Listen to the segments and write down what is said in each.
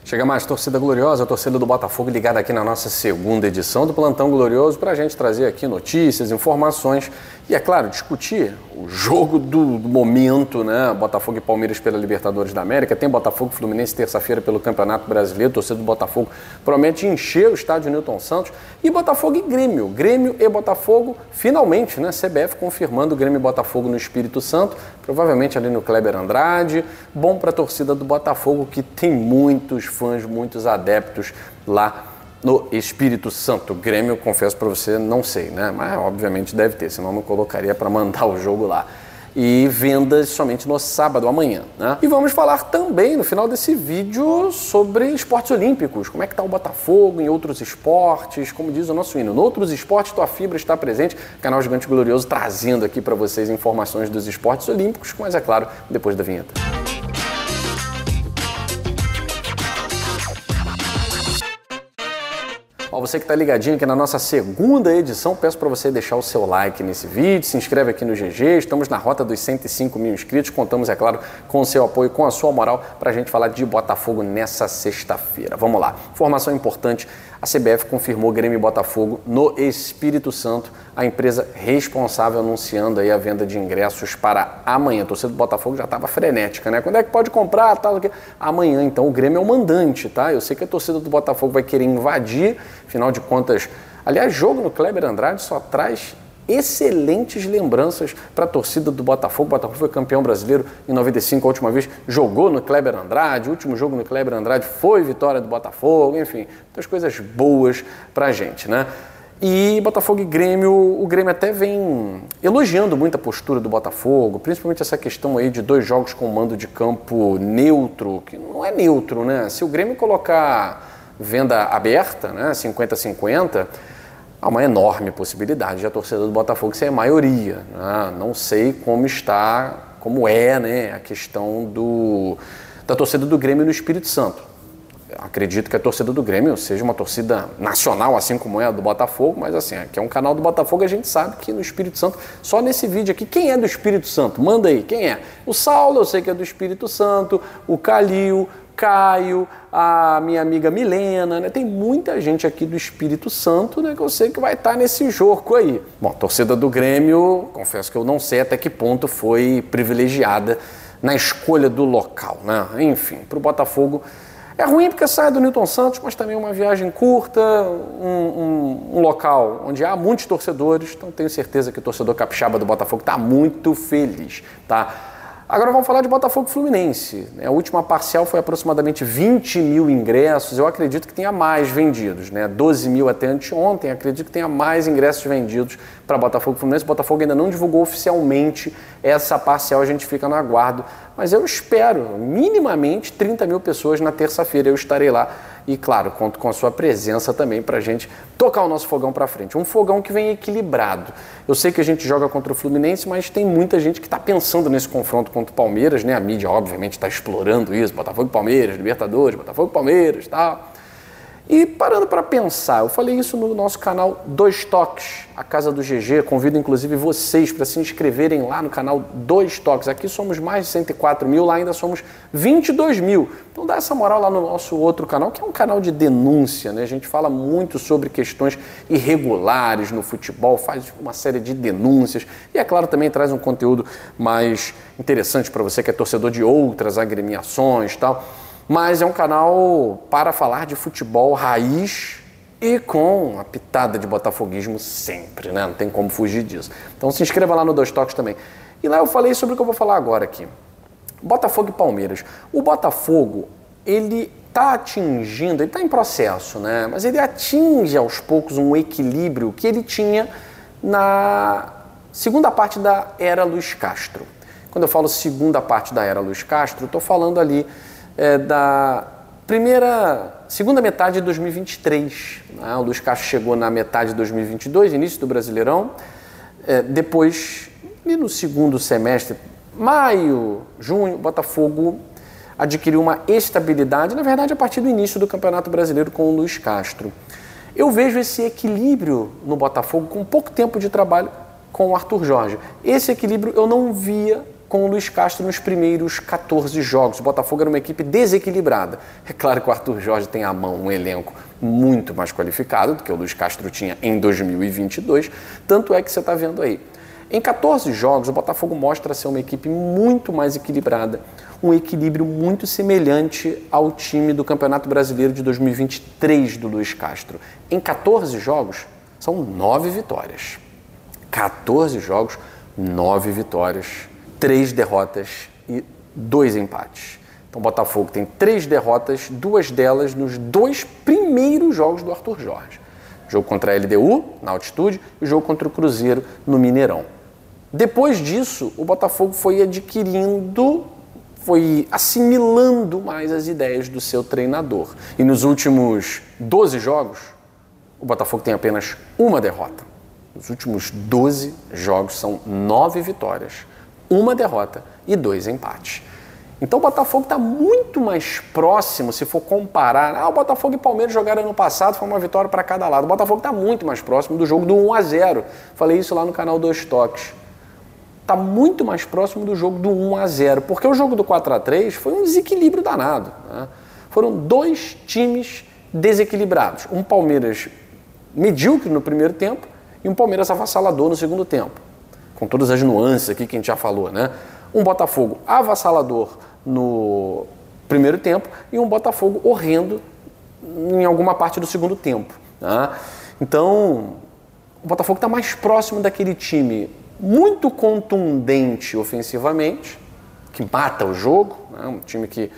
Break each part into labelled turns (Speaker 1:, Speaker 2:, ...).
Speaker 1: Chega mais, torcida gloriosa, a torcida do Botafogo ligada aqui na nossa segunda edição do Plantão Glorioso para a gente trazer aqui notícias, informações e, é claro, discutir o jogo do momento, né? Botafogo e Palmeiras pela Libertadores da América, tem Botafogo e Fluminense terça-feira pelo Campeonato Brasileiro, a torcida do Botafogo promete encher o estádio Newton Santos e Botafogo e Grêmio, Grêmio e Botafogo, finalmente, né? CBF confirmando o Grêmio e Botafogo no Espírito Santo, provavelmente ali no Kleber Andrade, bom para a torcida do Botafogo que tem muitos fãs, muitos adeptos lá no Espírito Santo. Grêmio, confesso para você, não sei, né? Mas obviamente deve ter, senão não colocaria para mandar o jogo lá. E vendas somente no sábado, amanhã, né? E vamos falar também, no final desse vídeo, sobre esportes olímpicos. Como é que está o Botafogo em outros esportes? Como diz o nosso hino, em outros esportes tua fibra está presente. Canal Gigante Glorioso trazendo aqui para vocês informações dos esportes olímpicos, mas é claro, depois da vinheta. Você que está ligadinho aqui na nossa segunda edição, peço para você deixar o seu like nesse vídeo, se inscreve aqui no GG, estamos na rota dos 105 mil inscritos, contamos, é claro, com o seu apoio, com a sua moral, para a gente falar de Botafogo nessa sexta-feira. Vamos lá, informação importante, a CBF confirmou Grêmio e Botafogo no Espírito Santo, a empresa responsável anunciando aí a venda de ingressos para amanhã. A torcida do Botafogo já estava frenética, né? Quando é que pode comprar? Tal, amanhã, então, o Grêmio é o mandante, tá? Eu sei que a torcida do Botafogo vai querer invadir, afinal de contas, aliás, jogo no Kleber Andrade só traz excelentes lembranças para a torcida do Botafogo. O Botafogo foi campeão brasileiro em 95, a última vez jogou no Kleber Andrade, o último jogo no Kleber Andrade foi vitória do Botafogo, enfim, muitas coisas boas para a gente, né? E Botafogo e Grêmio, o Grêmio até vem elogiando muito a postura do Botafogo, principalmente essa questão aí de 2 jogos com mando de campo neutro, que não é neutro, né? Se o Grêmio colocar venda aberta, né, 50-50, há uma enorme possibilidade de a torcida do Botafogo ser a maioria, né? Não sei como é, né, a questão da torcida do Grêmio no Espírito Santo. Acredito que a torcida do Grêmio seja uma torcida nacional, assim como é a do Botafogo, mas assim, aqui é um canal do Botafogo, a gente sabe que no Espírito Santo, só nesse vídeo aqui, quem é do Espírito Santo? Manda aí, quem é? O Saulo, eu sei que é do Espírito Santo, o Calil, Caio, a minha amiga Milena, né? Tem muita gente aqui do Espírito Santo, né, que eu sei que vai estar nesse jogo aí. Bom, a torcida do Grêmio, confesso que eu não sei até que ponto foi privilegiada na escolha do local, né? Enfim, para o Botafogo é ruim porque sai do Newton Santos, mas também uma viagem curta, um local onde há muitos torcedores, então tenho certeza que o torcedor capixaba do Botafogo está muito feliz, tá? Agora vamos falar de Botafogo e Fluminense. A última parcial foi aproximadamente 20 mil ingressos, eu acredito que tenha mais vendidos, né? 12 mil até anteontem, acredito que tenha mais ingressos vendidos para Botafogo e Fluminense. O Botafogo ainda não divulgou oficialmente essa parcial, a gente fica no aguardo, mas eu espero minimamente 30 mil pessoas na terça-feira, eu estarei lá e, claro, conto com a sua presença também para a gente tocar o nosso fogão para frente. Um fogão que vem equilibrado. Eu sei que a gente joga contra o Fluminense, mas tem muita gente que está pensando nesse confronto contra o Palmeiras, né? A mídia, obviamente, está explorando isso, Botafogo e Palmeiras, Libertadores, Botafogo e Palmeiras e tal. E parando para pensar, eu falei isso no nosso canal Dois Toques, a Casa do GG, convido inclusive vocês para se inscreverem lá no canal Dois Toques, aqui somos mais de 104 mil, lá ainda somos 22 mil, então dá essa moral lá no nosso outro canal, que é um canal de denúncia, né? A gente fala muito sobre questões irregulares no futebol, faz uma série de denúncias e, é claro, também traz um conteúdo mais interessante para você que é torcedor de outras agremiações e tal. Mas é um canal para falar de futebol raiz e com a pitada de botafoguismo sempre, né? Não tem como fugir disso. Então se inscreva lá no Dois Toques também. E lá eu falei sobre o que eu vou falar agora aqui. Botafogo e Palmeiras. O Botafogo, ele está atingindo, ele está em processo, né? Mas ele atinge aos poucos um equilíbrio que ele tinha na segunda parte da era Luiz Castro. Quando eu falo segunda parte da era Luiz Castro, eu estou falando ali da segunda metade de 2023. Né? O Luiz Castro chegou na metade de 2022, início do Brasileirão. Depois, e no segundo semestre, maio, junho, o Botafogo adquiriu uma estabilidade, na verdade, a partir do início do Campeonato Brasileiro com o Luiz Castro. Eu vejo esse equilíbrio no Botafogo com pouco tempo de trabalho com o Arthur Jorge. Esse equilíbrio eu não via com o Luiz Castro nos primeiros 14 jogos. O Botafogo era uma equipe desequilibrada. É claro que o Arthur Jorge tem à mão um elenco muito mais qualificado do que o Luiz Castro tinha em 2022, tanto é que você está vendo aí. Em 14 jogos, o Botafogo mostra ser uma equipe muito mais equilibrada, um equilíbrio muito semelhante ao time do Campeonato Brasileiro de 2023 do Luiz Castro. Em 14 jogos, são 9 vitórias. 14 jogos, 9 vitórias, 3 derrotas e 2 empates. Então o Botafogo tem 3 derrotas, 2 delas nos 2 primeiros jogos do Arthur Jorge. O jogo contra a LDU, na altitude, e o jogo contra o Cruzeiro, no Mineirão. Depois disso, o Botafogo foi assimilando mais as ideias do seu treinador. E nos últimos 12 jogos, o Botafogo tem apenas uma derrota. Os últimos 12 jogos são 9 vitórias, 1 derrota e 2 empates. Então o Botafogo está muito mais próximo, se for comparar. O Botafogo e Palmeiras jogaram ano passado, foi uma vitória para cada lado. O Botafogo está muito mais próximo do jogo do 1-0. Falei isso lá no canal Dois Toques. Está muito mais próximo do jogo do 1-0, porque o jogo do 4-3 foi um desequilíbrio danado, né? Foram 2 times desequilibrados. Um Palmeiras medíocre no primeiro tempo e um Palmeiras avassalador no segundo tempo. Com todas as nuances aqui que a gente já falou, né? Um Botafogo avassalador no primeiro tempo e um Botafogo horrendo em alguma parte do segundo tempo, né? Então, o Botafogo está mais próximo daquele time muito contundente ofensivamente, que mata o jogo, né? Um time que,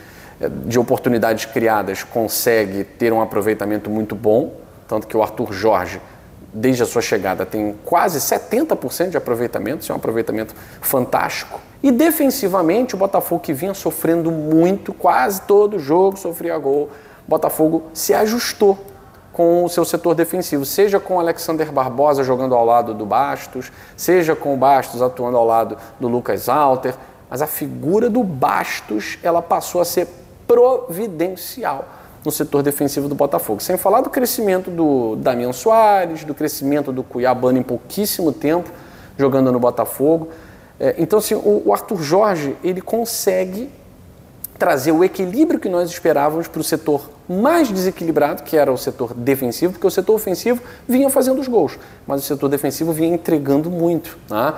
Speaker 1: de oportunidades criadas, consegue ter um aproveitamento muito bom, tanto que o Arthur Jorge, desde a sua chegada, tem quase 70% de aproveitamento, isso é um aproveitamento fantástico. E defensivamente, o Botafogo, que vinha sofrendo muito, quase todo jogo sofria gol, o Botafogo se ajustou com o seu setor defensivo, seja com o Alexander Barbosa jogando ao lado do Bastos, seja com o Bastos atuando ao lado do Lucas Alter, mas a figura do Bastos, ela passou a ser providencial no setor defensivo do Botafogo. Sem falar do crescimento do Damian Soares, do crescimento do Cuiabano em pouquíssimo tempo, jogando no Botafogo. Então, assim, o Arthur Jorge, ele consegue trazer o equilíbrio que nós esperávamos para o setor mais desequilibrado, que era o setor defensivo, porque o setor ofensivo vinha fazendo os gols, mas o setor defensivo vinha entregando muito, né?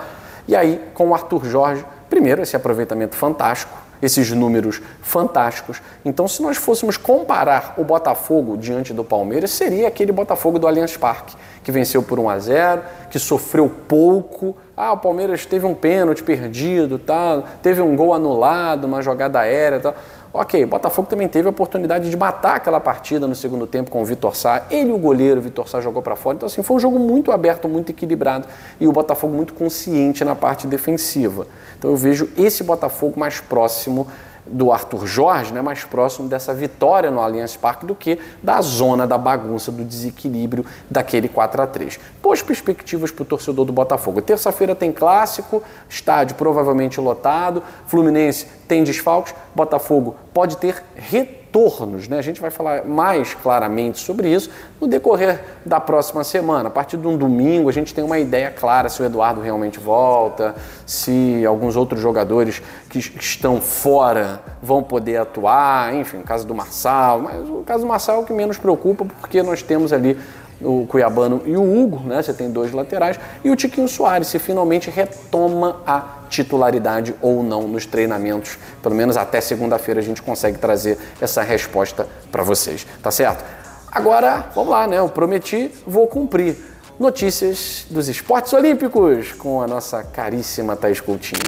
Speaker 1: E aí, com o Arthur Jorge, primeiro, esse aproveitamento fantástico, esses números fantásticos. Então, se nós fôssemos comparar o Botafogo diante do Palmeiras, seria aquele Botafogo do Allianz Parque, que venceu por 1-0, que sofreu pouco. O Palmeiras teve um pênalti perdido, tal, teve um gol anulado, uma jogada aérea, tal. Ok, o Botafogo também teve a oportunidade de matar aquela partida no segundo tempo com o Vitor Sá. Ele e o goleiro, o Vitor Sá, jogou para fora. Então, assim, foi um jogo muito aberto, muito equilibrado e o Botafogo muito consciente na parte defensiva. Então, eu vejo esse Botafogo mais próximo do Arthur Jorge, né, mais próximo dessa vitória no Allianz Parque do que da zona da bagunça, do desequilíbrio daquele 4-3. Boas perspectivas para o torcedor do Botafogo. Terça-feira tem clássico, estádio provavelmente lotado, Fluminense tem desfalques, Botafogo pode ter retornos, né? A gente vai falar mais claramente sobre isso no decorrer da próxima semana. A partir de um domingo a gente tem uma ideia clara se o Eduardo realmente volta, se alguns outros jogadores que estão fora vão poder atuar, enfim, o caso do Marçal, mas o caso do Marçal é o que menos preocupa, porque nós temos ali o Cuiabano e o Hugo, né? Você tem 2 laterais, e o Tiquinho Soares, se finalmente retoma a titularidade ou não nos treinamentos. Pelo menos até segunda-feira a gente consegue trazer essa resposta para vocês, tá certo? Agora, vamos lá, né? Eu prometi, vou cumprir. Notícias dos esportes olímpicos com a nossa caríssima Thaís Coutinho.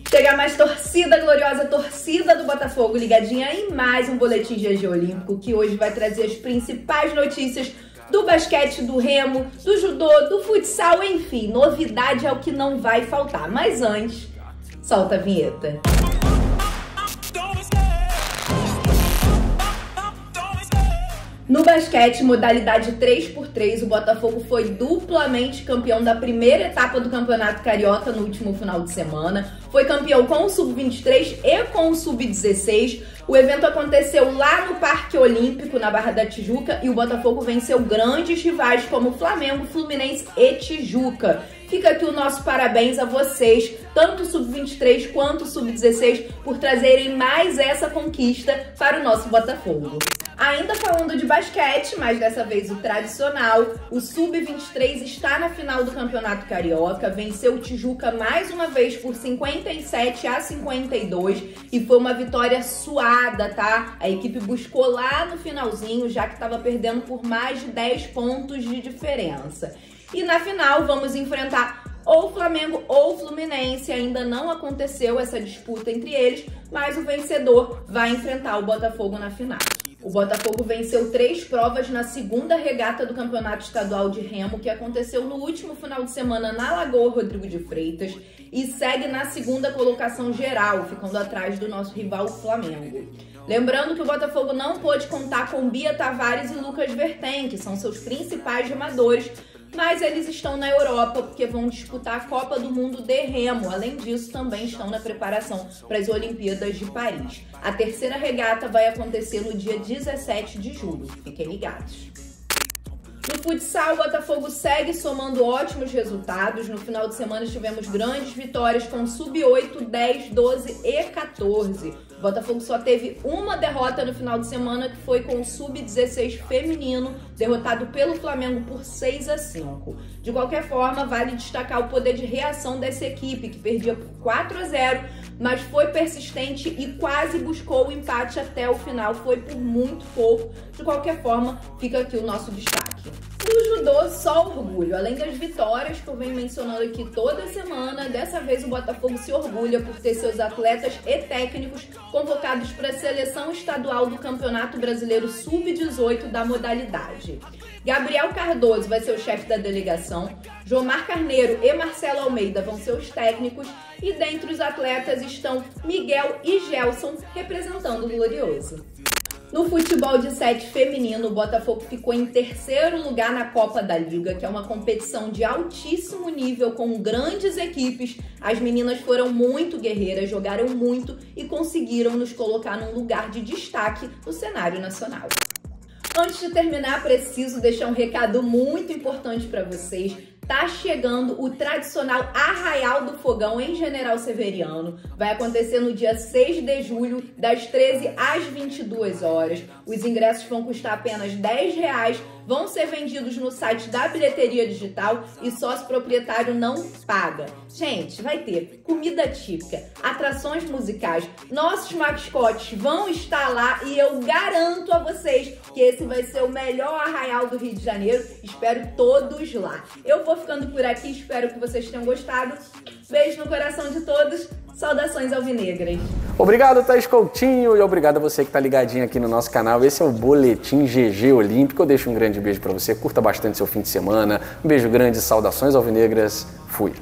Speaker 2: Chega mais torcida, gloriosa torcida do Botafogo ligadinha em mais um Boletim GG Olímpico, que hoje vai trazer as principais notícias do basquete, do remo, do judô, do futsal, enfim, novidade é o que não vai faltar. Mas antes, solta a vinheta. No basquete, modalidade 3x3, o Botafogo foi duplamente campeão da primeira etapa do Campeonato Carioca no último final de semana. Foi campeão com o Sub-23 e com o Sub-16. O evento aconteceu lá no Parque Olímpico, na Barra da Tijuca, e o Botafogo venceu grandes rivais como Flamengo, Fluminense e Tijuca. Fica aqui o nosso parabéns a vocês, tanto o Sub-23 quanto o Sub-16, por trazerem mais essa conquista para o nosso Botafogo. Ainda falando de basquete, mas dessa vez o tradicional, o Sub-23 está na final do Campeonato Carioca, venceu o Tijuca mais uma vez por 57-52 e foi uma vitória suada, tá? A equipe buscou lá no finalzinho, já que estava perdendo por mais de 10 pontos de diferença. E na final vamos enfrentar ou Flamengo ou Fluminense, ainda não aconteceu essa disputa entre eles, mas o vencedor vai enfrentar o Botafogo na final. O Botafogo venceu 3 provas na segunda regata do Campeonato Estadual de Remo, que aconteceu no último final de semana na Lagoa Rodrigo de Freitas, e segue na segunda colocação geral, ficando atrás do nosso rival Flamengo. Lembrando que o Botafogo não pôde contar com Bia Tavares e Lucas Vertem, que são seus principais remadores, mas eles estão na Europa porque vão disputar a Copa do Mundo de Remo. Além disso, também estão na preparação para as Olimpíadas de Paris. A terceira regata vai acontecer no dia 17 de julho. Fiquem ligados. No futsal, o Botafogo segue somando ótimos resultados. No final de semana tivemos grandes vitórias com Sub-8, 10, 12 e 14. O Botafogo só teve uma derrota no final de semana, que foi com o Sub-16 feminino, derrotado pelo Flamengo por 6-5. De qualquer forma, vale destacar o poder de reação dessa equipe, que perdia por 4-0, mas foi persistente e quase buscou o empate até o final. Foi por muito pouco. De qualquer forma, fica aqui o nosso destaque. No judô, só orgulho. Além das vitórias que eu venho mencionando aqui toda semana, dessa vez o Botafogo se orgulha por ter seus atletas e técnicos convocados para a seleção estadual do Campeonato Brasileiro Sub-18 da modalidade. Gabriel Cardoso vai ser o chefe da delegação, Jomar Carneiro e Marcelo Almeida vão ser os técnicos, e dentre os atletas estão Miguel e Gelson representando o Glorioso. No futebol de 7 feminino, o Botafogo ficou em terceiro lugar na Copa da Liga, que é uma competição de altíssimo nível com grandes equipes. As meninas foram muito guerreiras, jogaram muito e conseguiram nos colocar num lugar de destaque no cenário nacional. Antes de terminar, preciso deixar um recado muito importante para vocês. Tá chegando o tradicional Arraial do Fogão em General Severiano. Vai acontecer no dia 6 de julho, das 13 às 22 horas. Os ingressos vão custar apenas R$10, vão ser vendidos no site da bilheteria digital e sócio proprietário não paga. Gente, vai ter comida típica, atrações musicais, nossos mascotes vão estar lá e eu garanto a vocês que esse vai ser o melhor arraial do Rio de Janeiro. Espero todos lá. Eu vou ficando por aqui, espero que vocês tenham gostado. Beijo no coração de todos, saudações alvinegras.
Speaker 1: Obrigado, Thaís Coutinho, e obrigado a você que tá ligadinho aqui no nosso canal. Esse é o Boletim GG Olímpico. Eu deixo um grande beijo para você, curta bastante seu fim de semana. Um beijo grande, saudações alvinegras, fui.